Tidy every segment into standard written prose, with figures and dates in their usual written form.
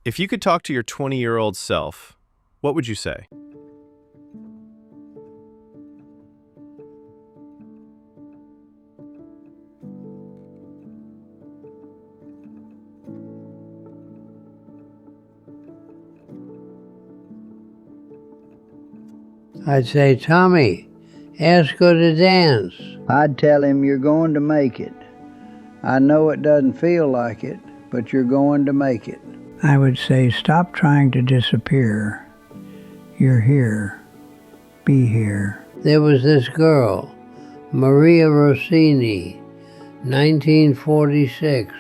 If you could talk to your 20-year-old self, what would you say? I'd say, Tommy, ask her to dance. I'd tell him you're going to make it. I know it doesn't feel like it, but you're going to make it. I would say, stop trying to disappear. You're here. Be here. There was this girl, Maria Rossini, 1946,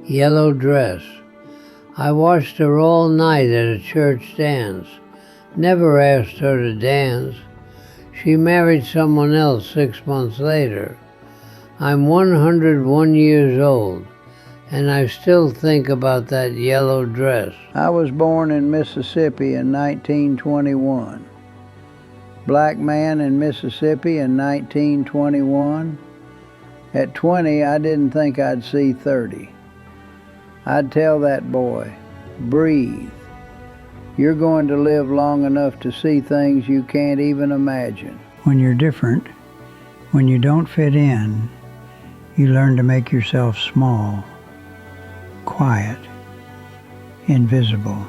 yellow dress. I watched her all night at a church dance. Never asked her to dance. She married someone else 6 months later. I'm 101 years old, and I still think about that yellow dress. I was born in Mississippi in 1921. Black man in Mississippi in 1921. At 20, I didn't think I'd see 30. I'd tell that boy, breathe. You're going to live long enough to see things you can't even imagine. When you're different, when you don't fit in, you learn to make yourself small, quiet, invisible.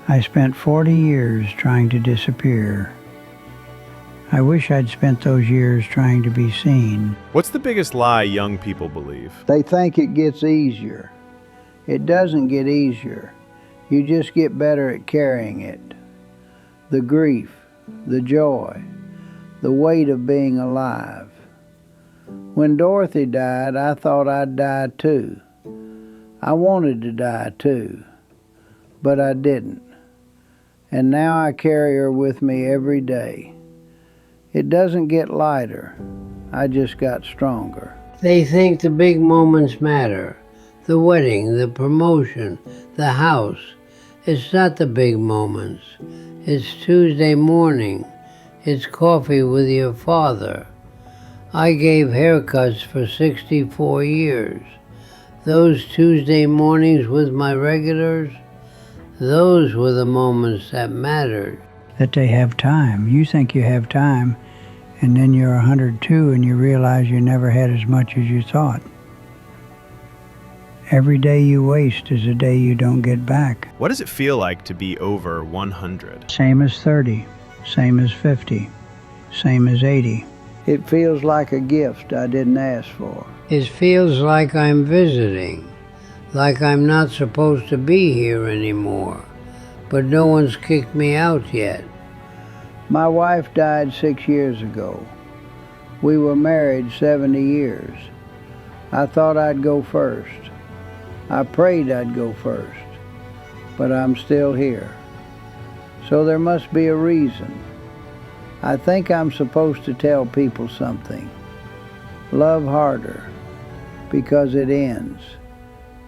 I spent 40 years trying to disappear. I wish I'd spent those years trying to be seen. What's the biggest lie young people believe? They think it gets easier. It doesn't get easier. You just get better at carrying it. The grief, the joy, the weight of being alive. When Dorothy died, I thought I'd die too. I wanted to die too, but I didn't. And now I carry her with me every day. It doesn't get lighter. I just got stronger. They think the big moments matter. The wedding, the promotion, the house. It's not the big moments. It's Tuesday morning. It's coffee with your father. I gave haircuts for 64 years. Those Tuesday mornings with my regulars, those were the moments that mattered. That they have time. You think you have time, and then you're 102 and you realize you never had as much as you thought. Every day you waste is a day you don't get back. What does it feel like to be over 100? Same as 30, same as 50, same as 80. It feels like a gift I didn't ask for. It feels like I'm visiting, like I'm not supposed to be here anymore, but no one's kicked me out yet. My wife died 6 years ago. We were married 70 years. I thought I'd go first. I prayed I'd go first, but I'm still here. So there must be a reason. I think I'm supposed to tell people something. Love harder, because it ends.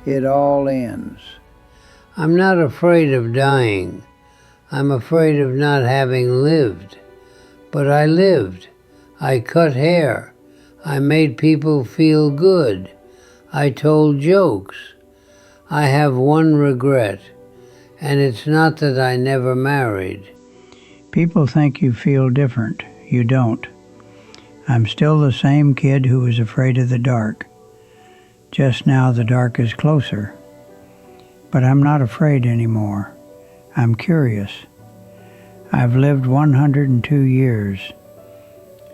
It all ends. I'm not afraid of dying. I'm afraid of not having lived. But I lived. I cut hair. I made people feel good. I told jokes. I have one regret, and it's not that I never married. People think you feel different. You don't. I'm still the same kid who was afraid of the dark. Just now the dark is closer. But I'm not afraid anymore. I'm curious. I've lived 102 years.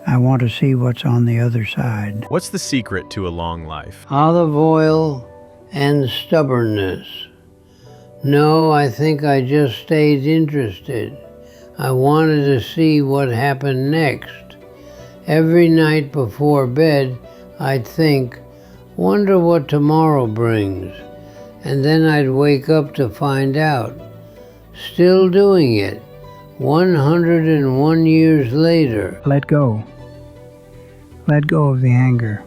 I want to see what's on the other side. What's the secret to a long life? Olive oil and stubbornness. No, I think I just stayed interested. I wanted to see what happened next. Every night before bed, I'd think, wonder what tomorrow brings. And then I'd wake up to find out. Still doing it, 101 years later. Let go. Let go of the anger.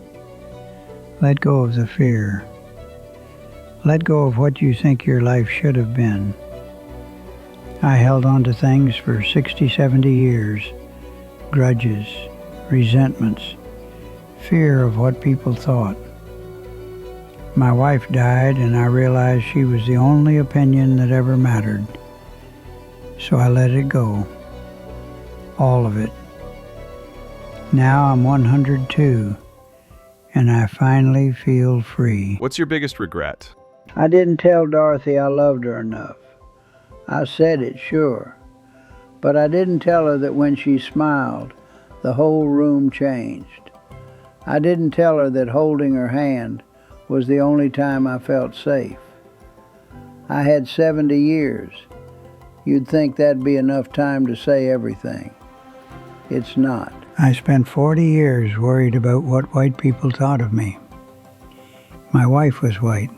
Let go of the fear. Let go of what you think your life should have been. I held on to things for 60, 70 years. Grudges, resentments, fear of what people thought. My wife died, and I realized she was the only opinion that ever mattered. So I let it go. All of it. Now I'm 102, and I finally feel free. What's your biggest regret? I didn't tell Dorothy I loved her enough. I said it, sure. But I didn't tell her that when she smiled, the whole room changed. I didn't tell her that holding her hand was the only time I felt safe. I had 70 years. You'd think that'd be enough time to say everything. It's not. I spent 40 years worried about what white people thought of me. My wife was white.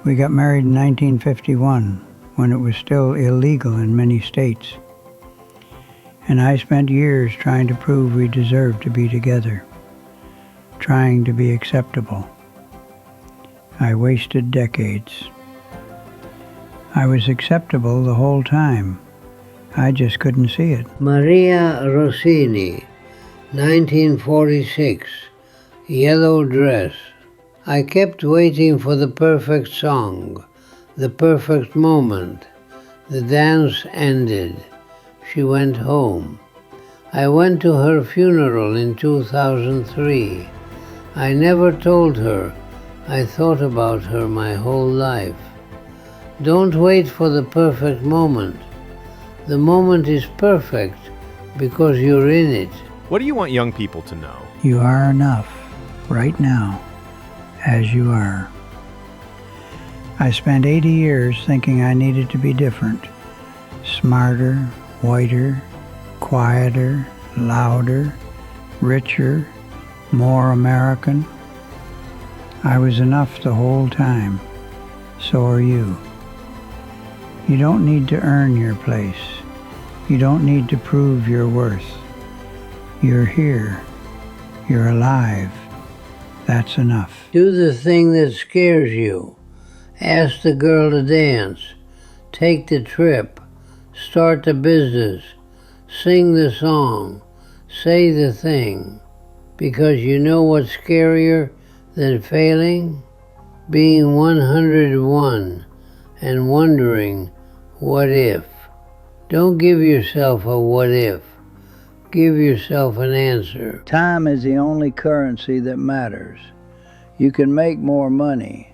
We got married in 1951, when it was still illegal in many states. And I spent years trying to prove we deserved to be together, trying to be acceptable. I wasted decades. I was acceptable the whole time. I just couldn't see it. Maria Rossini, 1946, Yellow Dress. I kept waiting for the perfect song, the perfect moment. The dance ended. She went home. I went to her funeral in 2003. I never told her. I thought about her my whole life. Don't wait for the perfect moment. The moment is perfect because you're in it. What do you want young people to know? You are enough, right now, as you are. I spent 80 years thinking I needed to be different. Smarter, whiter, quieter, louder, richer, more American. I was enough the whole time. So are you. You don't need to earn your place. You don't need to prove your worth. You're here. You're alive. That's enough. Do the thing that scares you. Ask the girl to dance. Take the trip. Start the business. Sing the song. Say the thing. Because you know what's scarier than failing? Being 101 and wondering, what if? Don't give yourself a what if. Give yourself an answer. Time is the only currency that matters. You can make more money.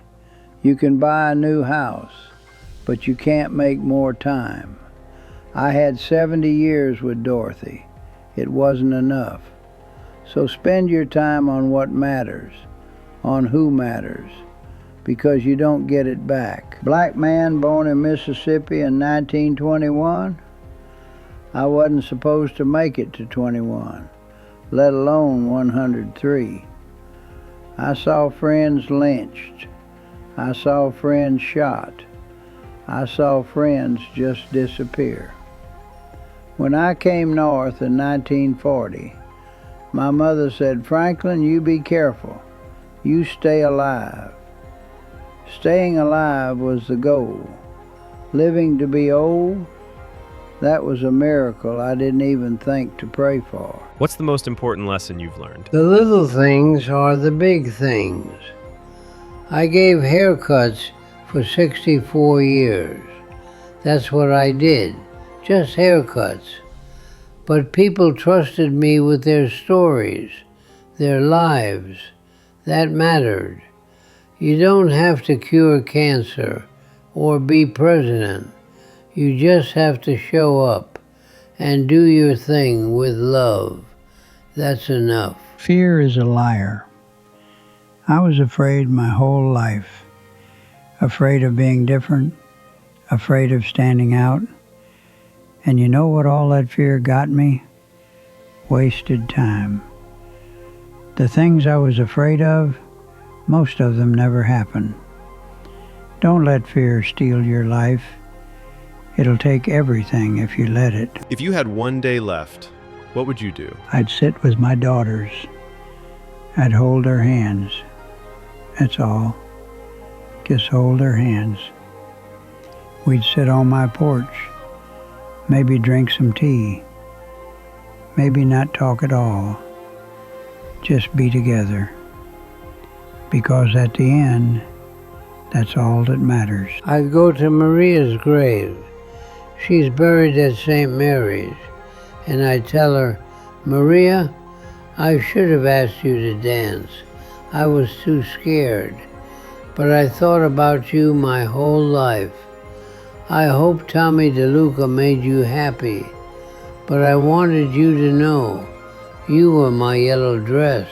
You can buy a new house, but you can't make more time. I had 70 years with Dorothy. It wasn't enough. So spend your time on what matters, on who matters, because you don't get it back. Black man born in Mississippi in 1921? I wasn't supposed to make it to 21, let alone 103. I saw friends lynched. I saw friends shot. I saw friends just disappear. When I came north in 1940, my mother said, "Franklin, you be careful. You stay alive." Staying alive was the goal. Living to be old, that was a miracle I didn't even think to pray for. What's the most important lesson you've learned? The little things are the big things. I gave haircuts for 64 years. That's what I did, just haircuts. But people trusted me with their stories, their lives. That mattered. You don't have to cure cancer or be president. You just have to show up and do your thing with love. That's enough. Fear is a liar. I was afraid my whole life. Afraid of being different, afraid of standing out. And you know what all that fear got me? Wasted time. The things I was afraid of, most of them never happen. Don't let fear steal your life. It'll take everything if you let it. If you had one day left, what would you do? I'd sit with my daughters. I'd hold their hands. That's all. Just hold their hands. We'd sit on my porch. Maybe drink some tea. Maybe not talk at all. Just be together. because at the end, that's all that matters. I go to Maria's grave. She's buried at St. Mary's, and I tell her, Maria, I should have asked you to dance. I was too scared, but I thought about you my whole life. I hope Tommy DeLuca made you happy, but I wanted you to know you were my yellow dress.